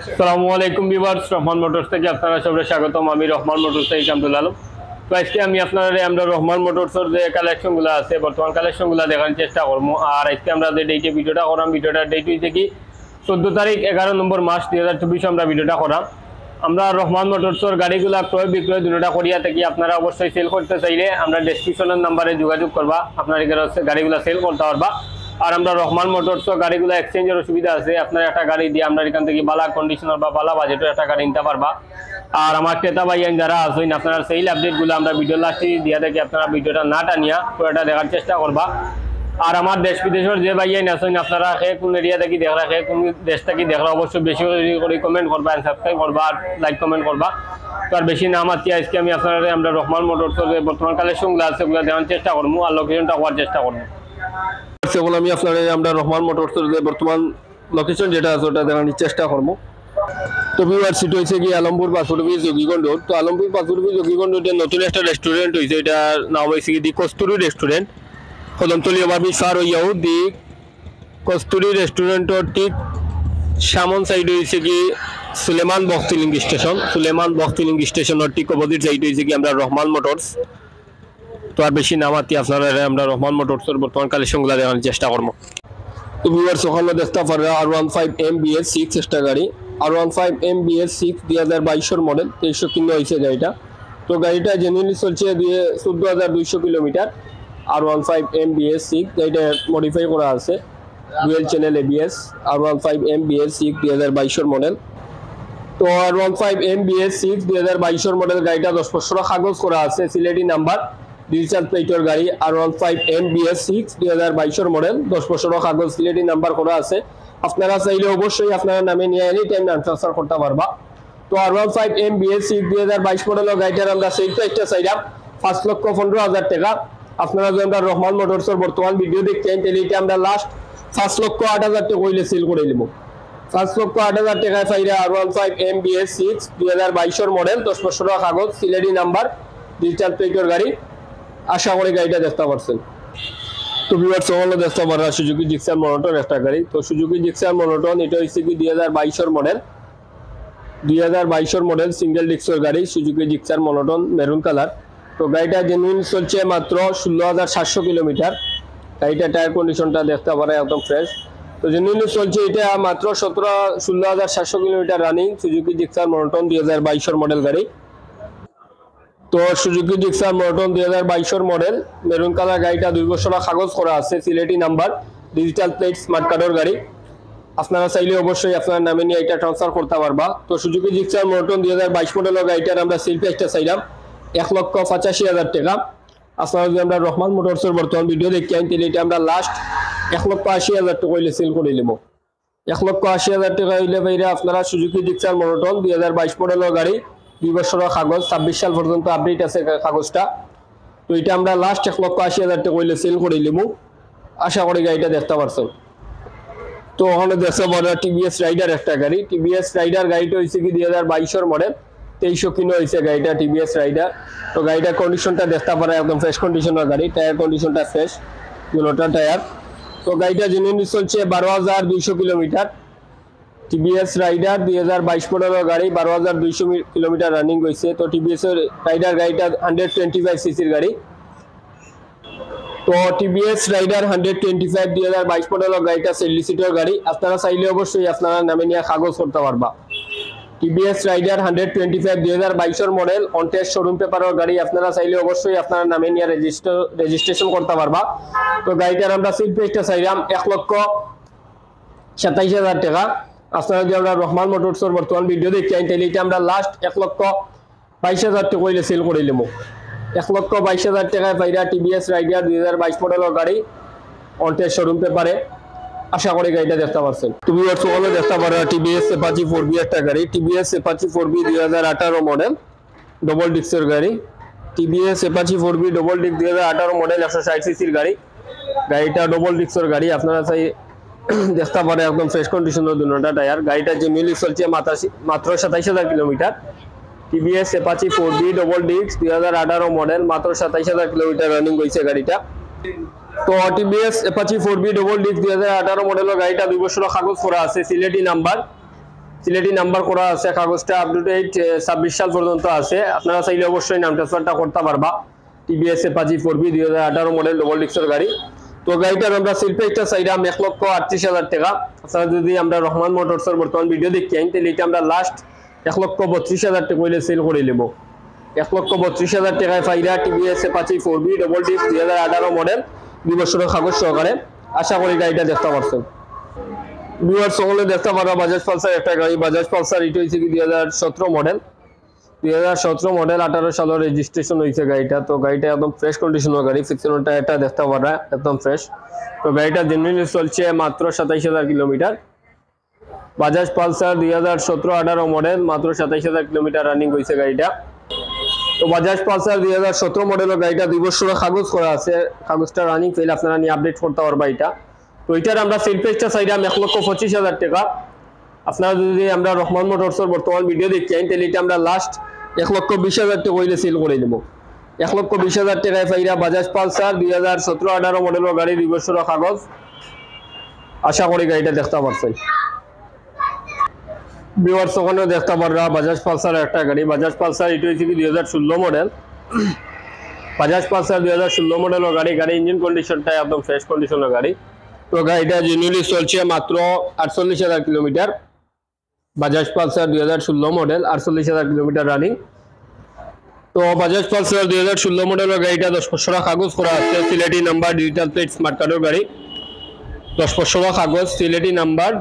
আসসালামু আলাইকুম viewers, Rahman motors থেকে আপনারা সবাই স্বাগতম। আমি রহমান মোটরস থেকে আব্দুল আলম। তো আজকে আমি আমরা রহমান মোটরসের যে কালেকশনগুলো আছে, বর্তমান কালেকশনগুলো দেখানোর চেষ্টা করবো। আর আজকে আমরা যে ডেটে ভিডিওটা করাম, ভিডিওটার ডেট হয়েছে কি 14 তারিখ 11 নম্বর মাস 2024 আমরা ভিডিওটা করাম। আমরা রহমান মোটরসের গাড়িগুলো ক্রয় বিক্রয় দুটোটা করিয়া থাকি। আপনারা অবশ্যই সেল করতে চাইলে আমরা ডেসক্রিপশনের নাম্বারে যোগাযোগ করবা, আপনার গাড়িগুলো সেল করতে পারবা। আর আমরা রহমান মোটরস গাড়িগুলো এক্সচেঞ্জের সুবিধা আছে। আপনার একটা গাড়ি দিয়ে আমরা এখান থেকে বালা কন্ডিশনার বা বালা বাজেটের একটা গাড়ি নিতে পারবা। আর আমার ক্রেতা ভাইয়ান যারা আছেন, আপনারা সেল আপডেটগুলো আমরা ভিডিও লাস্টে দিয়ে থাকি। আপনারা ভিডিওটা না টানিয়া পুরোটা দেখার চেষ্টা করবা। আর আমার দেশ বিদেশের যে ভাইয়ান আছেন, আপনারা কোন এরিয়া থেকে দেখরা, কোন দেশ থেকে দেখরা, অবশ্যই বেশি করে কমেন্ট করবা, সাবস্ক্রাইব করবা আর লাইক কমেন্ট করবা। তো আর বেশি নাম আছে আজকে আমরা রহমান মোটরসের বর্তমান কালেকশনগুলো আছে ওগুলো দেখার চেষ্টা করবো আর লোকেশনটা হওয়ার চেষ্টা করবো। আমি আমরা রহমান মোটরসের যে বর্তমান লোকেশন যেটা আছে ওটা দেখানোর চেষ্টা করবো। তো ভিউয়ার সিট হয়েছে কি আলমপুর পাঁচুরবি যোগীগঞ্জ রোড। তো আলমপুর পাঁচুরবি যোগীগঞ্জ রোডে নতুন একটা রেস্টুরেন্ট হয়েছে, এটার নাম হয়েছে কি দি কস্তুরি রেস্টুরেন্ট। কদমতলি ওভারব্রিজ পার হইয়াও দি কস্তুরি রেস্টুরেন্টর ঠিক সামন সাইড হয়েছে কি সুলেমান বক্সিলিং স্টেশন। সুলেমান বক্সিলিং স্টেশনের ঠিক অপোজিট সাইড হয়েছে কি আমরা রহমান মোটরস। তো আর বেশি নামাতি আপনারা আমরা রহমান মোটরসের বর্তমান কালেকশনগুলো দেখানোর চেষ্টা করবো। তো ভিউয়ার্স ওখানে দেখতে পারবে R15 MBS6 একটা গাড়ি, R15 MBS6 2022 মডেল, 2300 কিলো হয়েছে গাড়িটা। তো গাড়িটা জেনুইনলি চলছে 14,200 কিলোমিটার। R15 MBS6 গাড়িটা মডিফাই করা আছে, dual channel ABS। R15 MBS6 2022 model. তো R15 MBS6 2022 মডেল গাড়িটা 10 বছর কাগজ করা আছে, সিলেটি নাম্বার, ডিজিটাল প্লেটের গাড়ি। R15 MBS6 2022 মডেল, 10 বছর কাগজ, সিলেটি নাম্বার করা আছে। আপনারা চাইলে অবশ্যই আপনারা নামে নিয়ে এনি টাইম নাম ট্রান্সফার করতে পারবা। তো R15 MBS6 2022 মডেলের গাড়িটার আমরা সেল প্রাইসটা চাইলাম 5,15,000 টাকা। আপনারা যদি আমরা রহমান মোটরসের বর্তমান ভিডিও দেখতেন তাহলে এটা আমরা লাস্ট 5,08,000 টাকা হইলে সেল করে নিব। 5,08,000 টাকায় পাইরা R15 MBS6 2022 মডেল, 10 বছর কাগজ, সিলেটি নাম্বার, ডিজিটাল প্লেটের গাড়ি। আশা করি গাড়িটা দেখতে পারছেন। তো ভিউয়ার্স ওখানে দেখতে পারা সুজুকি জিক্সার মনোটন একটা গাড়ি। তো সুজুকি জিক্সার মনোটন এটা হচ্ছে কি 2022 মডেল, 2022 মডেল সিঙ্গেল ডিস্কের গাড়ি, Suzuki Gixxer monotone, maroon colour. তো গাড়িটা জেনুইন চলছে মাত্র 16,700 কিলোমিটার। গাড়িটা টায়ার কন্ডিশনটা দেখতে পারে একদম ফ্রেশ। তো জেনুইনলি চলছে এটা মাত্র 16,700 kilometre running Suzuki Gixxer monotone 2022 model গাড়ি। তো Suzuki Gixxer monotone 2022 model, maroon colour গাড়িটা 2 বছর কাগজ করা আছে, Sylheti number, digital plate, smart কার্ডের গাড়ি। আপনারা চাইলে অবশ্যই আপনার নামে নিয়ে এটা ট্রান্সফার করতে পারবা। তো সুজুকি জিক্সার মনোটন 2022 মডেলের গাড়িটার আমরা সেল প্রাইসটা চাইলাম 1,85,000 টাকা। আপনারা যদি আমরা রহমান মোটরসের বর্তমান ভিডিও দেখি তাহলে এটা আমরা লাস্ট 1,80,000 টাকা হইলে সেল করে নেব। 1,80,000 টাকা হইলে বাইরে আপনারা সুজুকি জিক্সার মনোটন 2022 মডেলের গাড়ি, 2 বছরের কাগজ, 26 সাল পর্যন্ত আপডেট আছে কাগজটা। তো এটা আমরা লাস্ট 1,80,000 টাকা হইলে সেল করে নেব। আশা করি গাড়িটা দেখতে পারছেন। তো ওখানে দেখতে পারা টিভিএস রাইডার একটা গাড়ি, টিভিএস রাইডার গাড়িটা হয়েছে কি 2022 মডেল, 2300 কিলো হয়েছে গাড়িটা, টিভিএস রাইডার। তো গাড়িটার কন্ডিশনটা দেখতে পারা একদম ফ্রেশ কন্ডিশনের গাড়ি, টায়ার কন্ডিশনটা ফ্রেশ, দুটোটা টায়ার। তো গাড়িটা জেনুইনলি চলছে 12,200 কিলোমিটার। টিভিএস রাইডার 2022 মডেলের গাড়ি, 12,200 কিলোমিটার রানিং হয়েছে। তো টিভিএস রাইডার গাড়িটা 125 সিসির গাড়ি। তো টিভিএস রাইডার 125 2022 মডেলের গাড়িটা 40 সিটের গাড়ি। আপনারা চাইলে অবশ্যই আপনারা নামে নিয়ে কাগজ করতে পারবা। TVS Raider 125 2022 model, on test showroom পেপারের গাড়ি। আপনারা চাইলে অবশ্যই আপনারা নামে নিয়ে রেজিস্ট্রেশন করতে পারবা। তো গাড়িটার আমরা সেল প্রাইসটা চাইলাম 1,27,000 টাকা। আপনারা যদি আমরা রহমান মোটরসের বর্তমান ভিডিও দেখি তাহলে এটা আমরা লাস্ট 1,22,000 টাকা হইলে সেল করে নেব। 1,22,000 টাকায় পাইরা টিভিএস রাইডার 2022 মডেলের গাড়ি, অন টেস্ট শোরুম পেপারে। আশা করি গাড়িটা দেখতে পাচ্ছেন। তুমি ওখানে দেখতে পারো টিভিএস অ্যাপাচি 4B একটা গাড়ি, TVS Apache 4B 2018 model, double ডিস্কের গাড়ি। TVS Apache 4B double disc 2018 model, 160 সিসির গাড়ি। গাড়িটা ডবল ডিস্কের গাড়ি। আপনারা চাই দেখতে পারে একদম ফ্রেশ কন্ডিশনের দুটোটা টায়ার। গাড়িটা জেনুইনলি চলছে মাত্র 27,000 kilometre. TVS Apache 4B double disc 2018 model, মাত্র 27,000 কিলোমিটার রানিং হয়েছে গাড়িটা। তো TVS Apache 4B double disc 2018 মডেলের গাড়িটা 2 বছর কাগজ করা আছে, সিলেটি নাম্বার, সিলেটি নাম্বার করা আছে, কাগজটা আপ টু ডেট 26 সাল পর্যন্ত আছে। আপনারা চাইলে অবশ্যই নাম ট্রান্সফারটা করতে পারবা। TVS Apache 4B 2018 model double ডিস্কের গাড়ি। তো গাড়িটার আমরা সেল প্রাইসটা চাইলাম 1,38,000 টাকা। আপনারা যদি আমরা রহমান মোটরসের বর্তমান ভিডিও দেখি তাহলে এটা আমরা লাস্ট 1,32,000 টাকা হইলে সেল করে নেব। 1,32,000 টাকায় পাইরা TVS Apache 4B double disc 2018 model 2 বছরের কাগজ সহকারে। আশা করি গাড়িটা দেখতে পারছেন। ভিউয়ার্স সকলে দেখতে পারবা বাজাজ পালসার একটা গাড়ি। বাজাজ পালসার এটা হচ্ছে কি 2017 মডেল। 2017 মডেল 18 সালের রেজিস্ট্রেশন হয়েছে গাড়িটা। তো গাড়িটা একদম ফ্রেশ কন্ডিশনের গাড়ি। পিছনের টায়ারটা দেখতে পারা একদম ফ্রেশ। তো গাড়িটা জেনুইনলি চলছে মাত্র 27,000 কিলোমিটার। বাজাজ পালসার 2017-18 মডেল, মাত্র 27,000 কিলোমিটার রানিং হয়েছে গাড়িটা। তো বাজাজ পালসার 2017 মডেলের গাড়িটা 2 বছরের কাগজ করা আছে। কাগজটা রানিং ফেল আপনারা নিয়ে আপডেট করতে পারবা এটা। তো এটার আমরা সেল প্রাইসটা চাইলাম 1,25,000 টাকা। আপনারা যদি আমরা রহমান মোটরসের বর্তমান ভিডিও দেখি তাহলে এটা আমরা লাস্ট 1,20,000 টাকা হইলে সেল করে দেব। 1,20,000 টাকায় পাইরা বাজাজ পালসার 2017-18 মডেলের গাড়ি 2 বছরের কাগজ। আশা করি গাড়িটা দেখতে পারছেন। ভিউয়ার্স ওখানে দেখতে পাররা বাজাজ পালসার একটা গাড়ি। বাজাজ পালসার এটা হচ্ছে কি 2016 মডেল। বাজাজ পালসার 2016 মডেলের গাড়ি। গাড়ি ইঞ্জিন কন্ডিশনটা একদম ফ্রেশ কন্ডিশনের গাড়ি। তো গাড়িটা জেনুইনলি চলছে মাত্র 48,000 kilometre. Bajaj Pulsar 2016 model, 48,000 kilometre running. তো বাজাজ পালসার 2016 মডেলের গাড়িটা 10 বছরের কাগজ করা আছে। Sylheti number, digital plate, smart কার্ডের গাড়ি। 10 বছরের কাগজ, সিলেটি নাম্বার,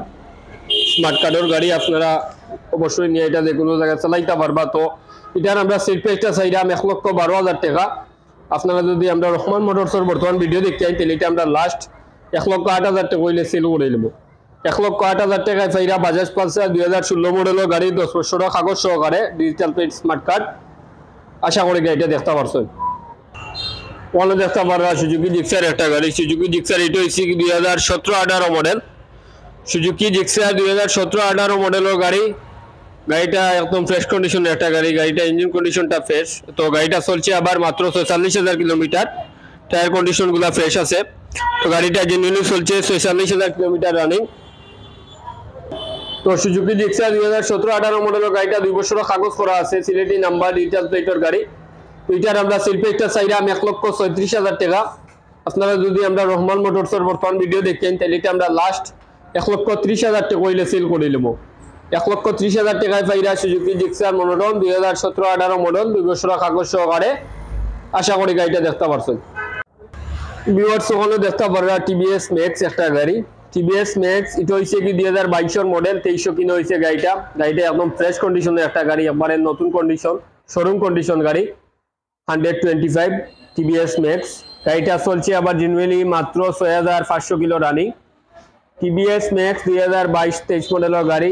স্মার্ট কার্ডের গাড়ি। আপনারা অবশ্যই নিয়ে এটা যে কোনো জায়গায় চালাইতে পারবা। তো এটার আমরা সেল প্রাইসটা চাইলাম 1,12,000 টাকা। আপনারা যদি আমরা রহমান মোটরসের বর্তমান ভিডিও দেখতে চাই তাহলে এটা আমরা লাস্ট 1,08,000 টাকা হইলে সেল করে নেব। 1,08,000 টাকায় পাইরা বাজাজ পালসার 2016 মডেলের গাড়ি 10 বছরের কাগজ সহকারে, ডিজিটাল প্লেট, স্মার্ট কার্ড। আশা করি গাড়িটা দেখতে পারছেন। ওখানে দেখতে পারবা সুজুকি জিক্সার একটা গাড়ি। সুজুকি জিক্সার এটা হচ্ছে 2017-18 মডেল। সুজুকি জিক্সার 2017-18 মডেলের গাড়ি। গাড়িটা একদম ফ্রেশ কন্ডিশনের একটা গাড়ি। গাড়িটা ইঞ্জিন কন্ডিশনটা ফ্রেশ। তো গাড়িটা চলছে আবার মাত্র 46,000 কিলোমিটার। টায়ার কন্ডিশনগুলো ফ্রেশ আছে। তো গাড়িটা জেনুইনলি চলছে 46,000 কিলোমিটার রানিং। তো সুজুকি জিক্সার 2017-18 মডেলের গাড়িটা 2 বছরের কাগজ করা আছে। সিলেটি নাম্বার, ডিজিটাল প্লেটের গাড়ি। তো এটার আমরা সেল প্রাইসটা চাইলাম 1,36,000 টাকা। আপনারা যদি আমরা রহমান মোটরসের বর্তমান ভিডিও দেখেন তাহলে এটা আমরা লাস্ট 1,30,000 টাকা হইলে সেল করে নেব। 1,30,000 টাকায় পাইরা সুজুকি জিক্সার মনোটন 2017-18 মডেল 2 বছরের কাগজ সহকারে। আশা করি গাড়িটা দেখতে পারছেন। ভিউয়ার্স ওখানে দেখতে পাররা টিভিএস ম্যাক্স একটা গাড়ি। টিভিএস ম্যাক্স এটা হচ্ছে কি 2022 মডেল, 2300 কিনে হয়েছে গাড়িটা। গাড়িটা একদম ফ্রেশ কন্ডিশনের একটা গাড়ি, একবারে নতুন কন্ডিশন, শোরুম কন্ডিশন গাড়ি। 125 টিভিএস ম্যাক্স। গাড়িটা চলছে আবার জেনুইনলি মাত্র 6,500 কিলো রানিং। টিভিএস ম্যাক্স 2022-23 মডেলের গাড়ি,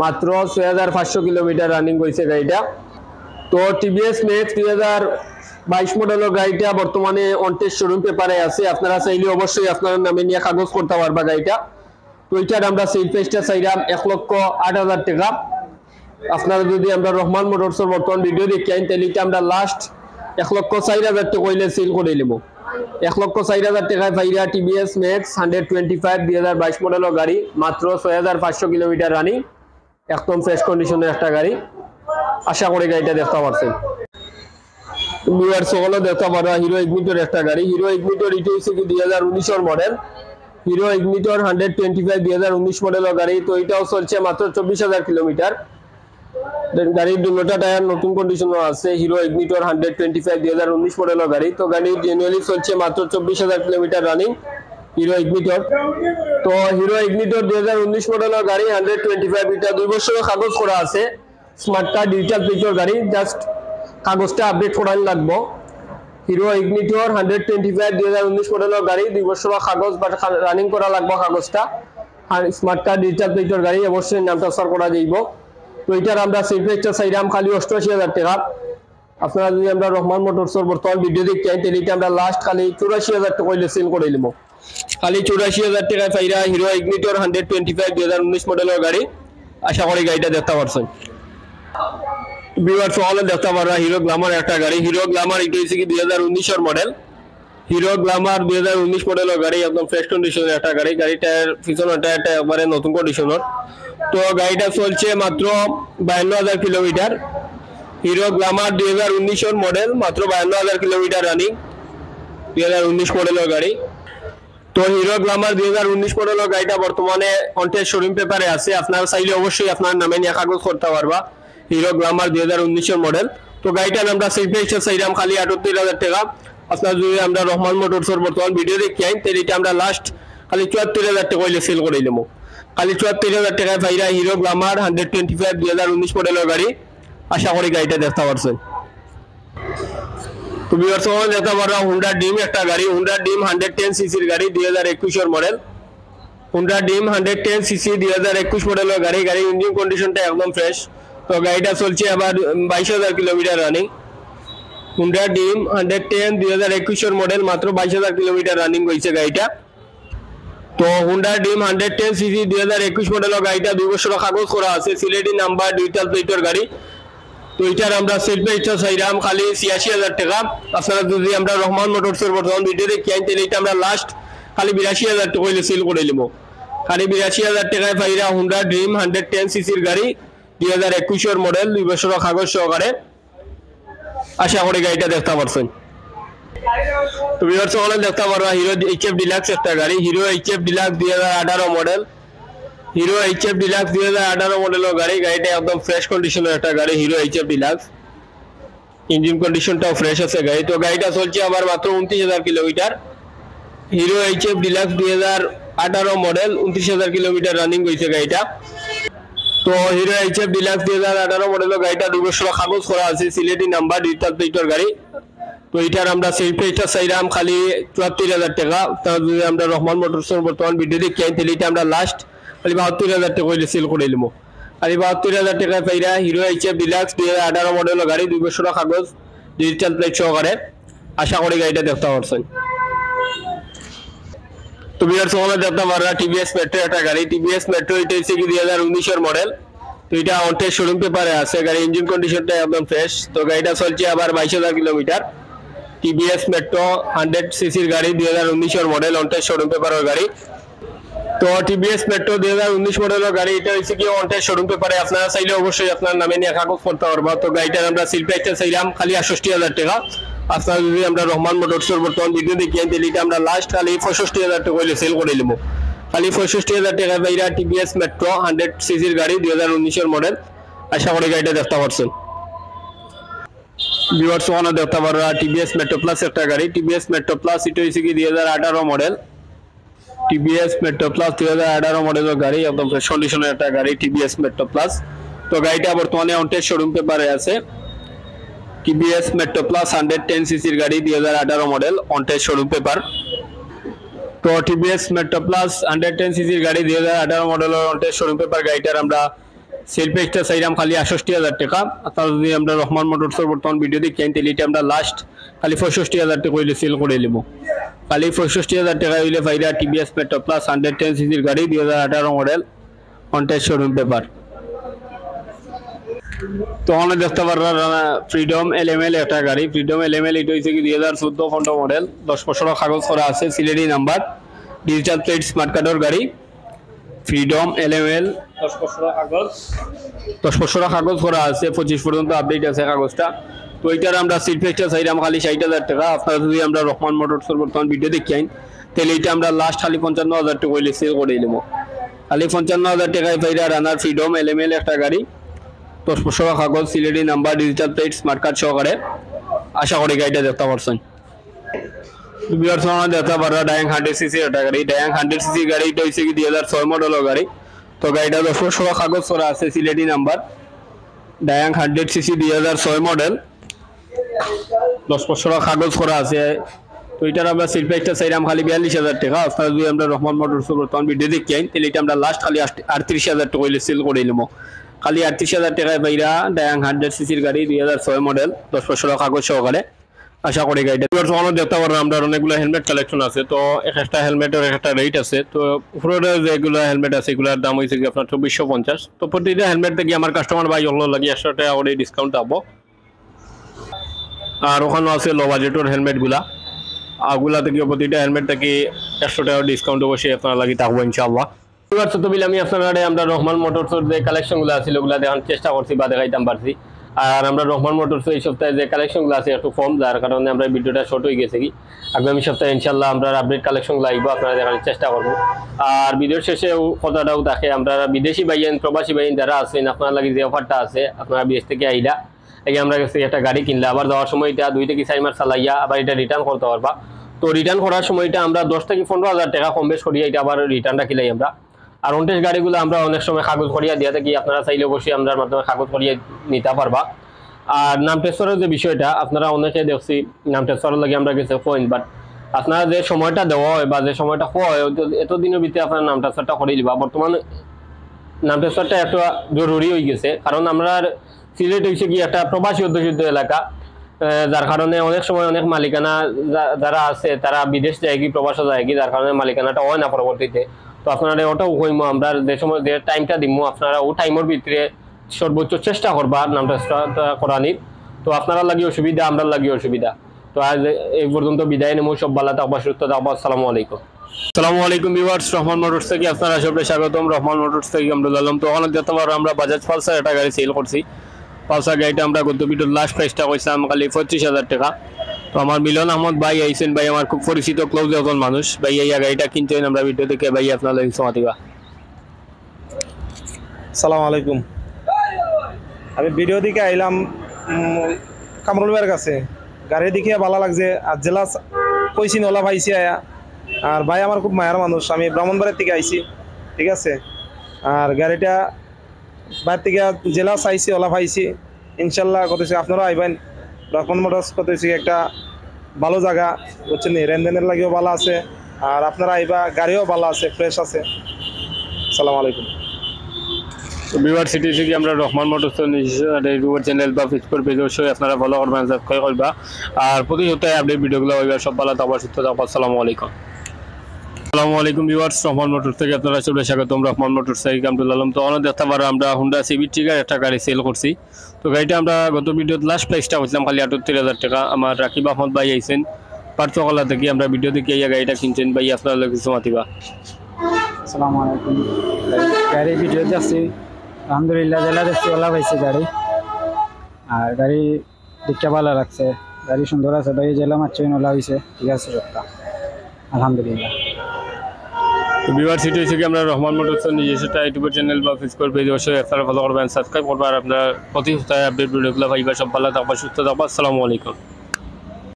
মাত্র 6,500 কিলোমিটার রানিং হয়েছে গাড়িটা। তো টিভিএস ম্যাক্স 2022 মডেলের গাড়িটা বর্তমানে অনটেস্ট শোরুম পেপারে আছে। আপনারা চাইলে অবশ্যই আপনার নামে নিয়ে কাগজ করতে পারবা গাড়িটা। তো এটার আমরা সেল প্রাইসটা চাইলাম 1,08,000 টাকা। আপনারা যদি আমরা রহমান মোটরসের বর্তমান ভিডিও দেখি তাহলে এটা আমরা লাস্ট 1,04,000 টাকা হইলে সেল করে নেব। 1,04,000 টাকায় পাইরা টিভিএস ম্যাক্স 125 2022 মডেলের গাড়ি, মাত্র 6,500 কিলোমিটার রানিং, একদম ফ্রেশ কন্ডিশনের একটা গাড়ি। আশা করি গাড়িটা দেখতে পারছেন। ভিউয়ার্স সকলে দেখতে পারা হিরো ইগনিটর একটা গাড়ি। হিরো ইগনিটর এটা হচ্ছে কি 2019 মডেল। হিরো ইগনিটর 125 2019 মডেলের গাড়ি। তো এটাও চলছে মাত্র 24,000 কিলোমিটার। গাড়ির দুটো টায়ার নতুন কন্ডিশনে আছে। হিরো ইগনিটর 125 2019 মডেলের গাড়ি। তো গাড়ি জেনুইনলি চলছে মাত্র 24,000 কিলোমিটার রানিং হিরো ইগনিটর। তো হিরো ইগনিটর 2019 মডেলের গাড়ি 125, এটা 2 বছরের কাগজ করা আছে। স্মার্ট কার্ড, ডিজিটাল প্লেটের গাড়ি, জাস্ট কাগজটা আপডেট করাই লাগবো। হিরো ইগনিটর 125 2019 মডেলের গাড়ি, 2 বছরের কাগজ বা রানিং করা লাগবে কাগজটা। আর স্মার্ট কার্ড, ডিজিটাল প্লেটের গাড়ি, অবশ্যই নাম ট্রান্সফার করা যাইব। তো এটার আমরা সেল প্রাইসটা চাইলাম খালি 88,000 টাকা। আপনারা যদি আমরা রহমান মোটরসের বর্তমান ভিডিও দেখতে চাই তাহলে এটা আমরা লাস্ট খালি 84,000 টাকা হইলে সেল করে নেব। খালি 84,000 টাকায় পাইরা হিরো ইগনিটর 125 2019 মডেলের গাড়ি। আশা করি গাড়িটা দেখতে পারছেন। ভিউয়ার্স সকলে দেখতে পাররা হিরো গ্ল্যামার একটা গাড়ি। হিরো গ্ল্যামার এটা হচ্ছে কি 2019 মডেল। হিরো গ্ল্যামার 2019 মডেলের গাড়ি, একদম ফ্রেশ কন্ডিশনের একটা গাড়ি। গাড়িটার পিছনের টায়ারটা একবারে নতুন কন্ডিশনের। তো গাড়িটা চলছে মাত্র 52,000 কিলোমিটার। হিরো গ্ল্যামার 2019 মডেল, মাত্র 52,000 কিলোমিটার রানিং, 2019 মডেলের গাড়ি। তো হিরো গ্ল্যামার 2019 মডেলের গাড়িটা বর্তমানে অনটেস্ট শোরুম পেপারে আছে। আপনারা চাইলে অবশ্যই আপনার নামে নিয়ে কাগজ করতে পারবা। Hero Glamour 2019 model. তো গাড়িটার আমরা সিলফেস্টার চাইলাম খালি 78,000 টাকা। আপনার যদি আমরা রহমান মোটরসের বর্তমান ভিডিও দেখি আইন, তাহলে এটা আমরা লাস্ট খালি 74,000 টাকা হইলে সেল করে দিলাম। খালি 74,000 টাকায় পাইরা হিরো গ্ল্যামার 125 2019 মডেলের গাড়ি। আশা করি গাড়িটা দেখতে পারছেন। তো ভিউয়ার্স দেখতে পারো হুন্ডা ডিম একটা গাড়ি, হুন্ডা ডিম 110 সিসির গাড়ি, 2021 মডেল। হুন্ডা ডিম 110 সিসি 2021 মডেলের গাড়ি। গাড়ির ইঞ্জিন কন্ডিশনটা একদম ফ্রেশ। তো গাড়িটা চলছে আবার 22,000 কিলোমিটার রানিং। হুন্ডা ডিম 110 2021 মডেল, মাত্র 22,000 কিলোমিটার রানিং হয়েছে গাড়িটা। তো হুন্ডা ডিম 110 সিসি 2021 মডেলের গাড়িটা 2 বছর কাগজ করা আছে, সিলেটি নাম্বার, ডিজিটাল প্লেটের গাড়ি। তো এটার আমরা সেল প্রাইসটা চাইলাম খালি 86,000 টাকা। আপনারা যদি আমরা রহমান মোটরসের বর্তমান ভিডিও দেখি আইন, তাহলে এটা আমরা লাস্ট খালি 82,000 টাকা হইলে সেল করে নিব। খালি 82,000 টাকায় পাইরা হুন্ডা ড্রিম 110 সিসির গাড়ি, 2021 মডেল, 2 বছর কাগজ সহকারে। আশা করি গাড়িটা দেখতে পারছেন। তো ভিউয়ার্স দেখতে পারবা হিরো এইচএফ ডিলাক্স একটা গাড়ি, Hero HF deluxe 2018 model. Hero HF deluxe 2018 মডেলের গাড়ি। গাড়িটা একদম ফ্রেশ কন্ডিশনের একটা গাড়ি, হিরো এইচএফ ডিলাক্স। ইঞ্জিন কন্ডিশনটাও ফ্রেশ আছে গাড়ি। তো গাড়িটা চলছে আবার মাত্র 29,000 kilometre. Hero HF deluxe 2018 model, 29,000 kilometre running হয়েছে গাড়িটা। তো হিরো এইচএফ ডিলাক্স 2018 মডেলের গাড়িটা 2 বছর কাগজ করা আছে, সিলেটি নাম্বার, ডিজিটাল প্লেটের গাড়ি। তো এটার আমরা সেল প্রাইসটা চাইলাম খালি 74,000 টাকা। তার যদি আমরা রহমান মোটরসের বর্তমান ভিডিও দেখি তাহলে এটা আমরা লাস্ট খালি 72,000 টাকা হইলে সেল করে নিব। খালি 72,000 টাকায় পাইরা হিরো এইচএফ ডিলাক্স 2018 মডেলের গাড়ি, 2 বছর কাগজ, ডিজিটাল প্লেট সহকারে। আশা করি গাড়িটা দেখতে পারছেন। তো ভিউয়ার্স দেখতে পাররা টিভিএস মেট্রো একটা গাড়ি, টিভিএস মেট্রো, এটা হচ্ছে কি 2019 মডেল। তো এটা অনটেস্ট শোরুম পেপারে আছে, গাড়ি ইঞ্জিন কন্ডিশনটা একদম ফ্রেশ। তো গাড়িটা চলছে আবার 22,000 কিলোমিটার। টিভিএস মেট্রো 100 সিসির গাড়ি, 2019 মডেল, অনটেস্ট শোরুম পেপারের গাড়ি। তো টিভিএস মেট্রো 2019 মডেলের গাড়ি, এটা হচ্ছে কি অনটেস্ট শোরুম পেপারে। আপনারা চাইলে অবশ্যই আপনার নামে নিয়ে কাগজ করতে পারবা। তো গাড়িটার আমরা সেল প্রাইসটা চাইলাম খালি 68,000 টাকা। আপনারা যদি আমরা রহমান মোটরসের বর্তমান ভিডিও দেখি তাহলে এটা আমরা লাস্ট খালি 65,000 টাকা হইলে সেল করে নিব। খালি 65,000 টাকা বাইরা টিভিএস মেট্রো 100 সিসির গাড়ি, 2019 মডেল। আশা করি গাড়িটা দেখতে পারছেন। ভিউয়ার্স দেখতে পারবা টিভিএস মেট্রো প্লাস একটা গাড়ি, টিভিএস মেট্রো প্লাস, এটা হচ্ছে কি 2018 মডেল। টিভিএস মেট্রো প্লাস 2018 মডেলের গাড়ি, একদম ফ্রেশ কন্ডিশনের একটা গাড়ি, টিভিএস মেট্রো প্লাস। তো গাড়িটা বর্তমানে অনটেস্ট শোরুম পেপারে আছে। টিভিএস মেট্রো প্লাস 110 সিসির গাড়ি, 2018 মডেল, অনটেস্ট শোরুম পেপার। তো টিভিএস মেট্রো প্লাস 110 সিসির গাড়ি, 2018 মডেলের, অনটেস্ট শোরুম পেপার। গাড়িটার আমরা সেল প্রাইসটা চাইলাম খালি 68,000 টাকা। তার যদি আমরা রহমান মোটরসের বর্তমান ভিডিও দেখি তাহলে এটা আমরা লাস্ট খালি 65,000 টাকা হইলে সেল করে নিব। খালি 65,000 টাকা হইলে পাইরা টিভিএস মেট্রো প্লাস 110 সিসির গাড়ি, 2018 মডেল, অনটেস্ট শোরুম পেপার। তো অনেক দেখতে পারবা ফ্রিডম এলএমএল একটা গাড়ি, ফ্রিডম এলএমএল, এটা হচ্ছে কি 2014-15 মডেল, 10 বছর কাগজ করা আছে, Sylheti number, digital plate, smart কার্ডের গাড়ি। ফ্রিডম এলএমএল 10 বছর কাগজ করা আছে, 25 পর্যন্ত আপডেট আছে কাগজটা। তো এটার আমরা সেল প্রাইসটা চাইলাম খালি 60,000 টাকা। আপনারা যদি আমরা রহমান মোটরসের বর্তমান ভিডিও দেখি তাহলে এটা আমরা লাস্ট খালি 55,000 টাকা হইলে সেল করে নিব। খালি 55,000 টাকায় পাইরা রানার ফ্রিডম এলএমএল একটা গাড়ি, 10 বছর কাগজ, Sylheti number, digital plate, smart card সহকারে। আশা করি গাড়িটা দেখতে পারছেন। ভিউয়ার্স দেখতে পারবা ডায়াং 100 সিসি একটা গাড়ি, ডায়াং 100 সিসি গাড়ি, এটা হচ্ছে কি 2006 মডেলের গাড়ি। তো গাড়িটা 10 বছর কাগজ করা আছে, সিলেটি নাম্বার, ডায়াং 100 সিসি 2006 মডেল, 10 বছর কাগজ করা আছে। তো এটার আমরা সেল প্রাইসটা চাইলাম খালি 42,000 টাকা। আপনারা যদি আমরা রহমান মোটরসের বর্তমান ভিডিও দেখি তাহলে এটা আমরা লাস্ট খালি 38,000 টাকা হইলে সেল করে নিব। খালি 38,000 টাকায় পাইরা ডায়াং 100 সিসির গাড়ি, 2006 মডেল, 10 বছর কাগজ সহকারে। আশা করি গাড়িটা দেখতে পারবো। আমরা অনেকগুলো হেলমেট কালেকশন আছে। তো একটা হেলমেটের একটা রেট আছে। তো উপরে যেগুলো হেলমেট আছে এগুলোর দাম হয়েছে কি আপনার 2450। তো প্রতিটা হেলমেট থেকে আমার কাস্টমার ভাই হলো লাগে 100 টাকা করে ডিসকাউন্ট পাবো। আর ওখানে আছে লো বাজেটের হেলমেটগুলা, আগুলা থেকে প্রতিটা হেলমেট থেকে 100 টাকা ডিসকাউন্ট অবশ্যই আপনার লাগে থাকবো ইনশাআল্লাহ। এবার ছোট বিল আমি আপনারা আমরা রহমান মোটরসের যে কালেকশনগুলো আছে ওগুলো দেখানোর চেষ্টা করছি বা দেখাইতাম পারছি। আর আমরা রহমান মোটরস এই সপ্তাহে যে কালেকশনগুলো আছে একটু কম, যার কারণে আমরা ভিডিওটা শর্ট হয়ে গেছে কি। আগামী সপ্তাহে ইনশাল্লাহ আমরা আপডেট কালেকশনগুলো আইব আপনারা দেখানোর চেষ্টা করবো। আর ভিডিওর শেষে কথাটাও থাকে, আমরা বিদেশি ভাইয়েন প্রবাসী ভাইয়েন যারা আছেন আপনার লাগে যে অফারটা আছে, আপনারা বিদেশ থেকে আইলা এই আমরা কাছে একটা গাড়ি কিনলে আবার যাওয়ার সময় এটা 2 থেকে 4 মাস চালাইয়া আবার এটা রিটার্ন করতে পারবা। তো রিটার্ন করার সময়টা আমরা 10 থেকে 15,000 টাকা কম বেশ করিয়া এটা আবার রিটার্নটা কিলাই আমরা। আর অন্টেস গাড়িগুলো আমরা অনেক সময় কাগজ করিয়া দিয়ে থাকি, আপনারা চাইলে অবশ্যই আমরা মাধ্যমে কাগজ করিয়ে নিতে পারবা। আর নাম ট্রান্সফারের যে বিষয়টা আপনারা অনেকে দেখছি নাম ট্রান্সফারের লাগে আমরা গেছে পয়েন্ট, বাট আপনারা যে সময়টা দেওয়া হয় বা যে সময়টা হয় এতদিনের ভিতরে আপনার নাম ট্রান্সফারটা করে দিবা। বর্তমানে নাম ট্রান্সফারটা একটা জরুরি হয়ে গেছে, কারণ আমরা সিলেট হয়েছে কি একটা প্রবাসী অধ্যুষিত এলাকা, যার কারণে অনেক সময় অনেক মালিকানা যারা আছে তারা বিদেশ যায় কি প্রবাসে যায় কি, যার কারণে মালিকানাটা হয় না পরবর্তীতে। তো আপনারা ওটাও হইম আমরা যে সময় যে টাইমটা দিব আপনারা ও টাইমের ভিতরে সর্বোচ্চ চেষ্টা করবা নামটা করানির। তো আপনারা লাগি অসুবিধা, আমরা লাগি অসুবিধা। তো আজ এই পর্যন্ত বিদায় নেব, সব ভালো থাকবা, সুস্থ থাকবা। আসসালামু আলাইকুম। আসসালামু আলাইকুম ভিউয়ার্স, রহমান মোটরস থেকে আপনারা সবাই স্বাগতম। রহমান মোটরস থেকে কামরুল আলম। তো অনেক যত আমরা বাজাজ পালসার একটা গাড়ি সেল করছি। পালসার গাড়িটা আমরা গত ভিডিওর লাস্ট প্রাইসটা কইছিলাম খালি 25,000 টাকা। তো আমার মিলন আহমদ ভাই আইছেন, ভাই আমার খুব পরিচিত ক্লোজ একজন মানুষ, ভাই এই গাড়িটা কিনছেন আমরা ভিডিও থেকে। ভাই আপনাদের সমাতিবা। আসসালামু আলাইকুম। আমি ভিডিও দিকে আইলাম কামরুল ভাইয়ের কাছে, গাড়ি দেখে ভালো লাগছে আর জেলা কইছি ওলা ভাইছি আয়া। আর ভাই আমার খুব মায়ের মানুষ, আমি ব্রাহ্মণবাড়ির থেকে আইছি, ঠিক আছে। আর গাড়িটা বাইর থেকে জেলা চাইছি ওলা পাইছি, ইনশাল্লাহ কতেছি আপনারা আইবেন। রহমান মোটরস কতেছি একটা ভালো জায়গা, বুঝছেন, রেনদেনের লাগেও ভালো আছে। আর আপনারা আইবা, গাড়িও ভালো আছে, ফ্রেশ আছে। আসসালামু আলাইকুম। ভিউয়ার সিটি থেকে আমরা রহমান মোটরস ইউটিউব চ্যানেল বা ফেসবুক পেজ অবশ্যই আপনারা ফলো করবেন, সাবস্ক্রাইব করবা। আর প্রতি সপ্তাহে আপডেট ভিডিওগুলো হইবা। সব ভালো থাকবা, সুস্থ থাকবা। আসসালামু আলাইকুম। আসসালামু আলাইকুম ভিউয়ার্স, রহমান মোটরস থেকে আপনারা সবাই স্বাগতম। রহমান মোটরস থেকে কামরুল আলম। তো অনেক দেখতে পারো আমরা হুন্ডা সিভিক ট্রিগার একটা গাড়ি সেল করছি। তো গাড়িটা আমরা গত ভিডিওতে লাস্ট প্রাইসটা বলছিলাম খালি 78,000 টাকা। আমার রাকিব আহমদ ভাই আইছেন পার্থকলা থেকে, আমরা ভিডিও দেখে এই গাড়িটা কিনছেন। ভাই আপনারা কিছু মাতিবা। আসসালামু আলাইকুম। গাড়ি ভিডিও যাচ্ছি, আলহামদুলিল্লাহ জেলা দেখছি ওলা পাইছি গাড়ি। আর গাড়ি দেখতে ভালো লাগছে, গাড়ি সুন্দর আছে। ভাই জেলা মারছে ওলা হয়েছে, ঠিক আছে সবটা আলহামদুলিল্লাহ। তো ভিউয়ার সিটি থেকে আমরা রহমান মোটরস নিজস্ব ইউটিউব চ্যানেল বা ফেসবুক পেজ অবশ্যই আপনারা ফলো করবেন, সাবস্ক্রাইব করবেন। আপনারা প্রতি সপ্তাহে আপডেট ভিডিওগুলো পাইবা। সব ভালো থাকবা, সুস্থ থাকবা। আসসালামু আলাইকুম।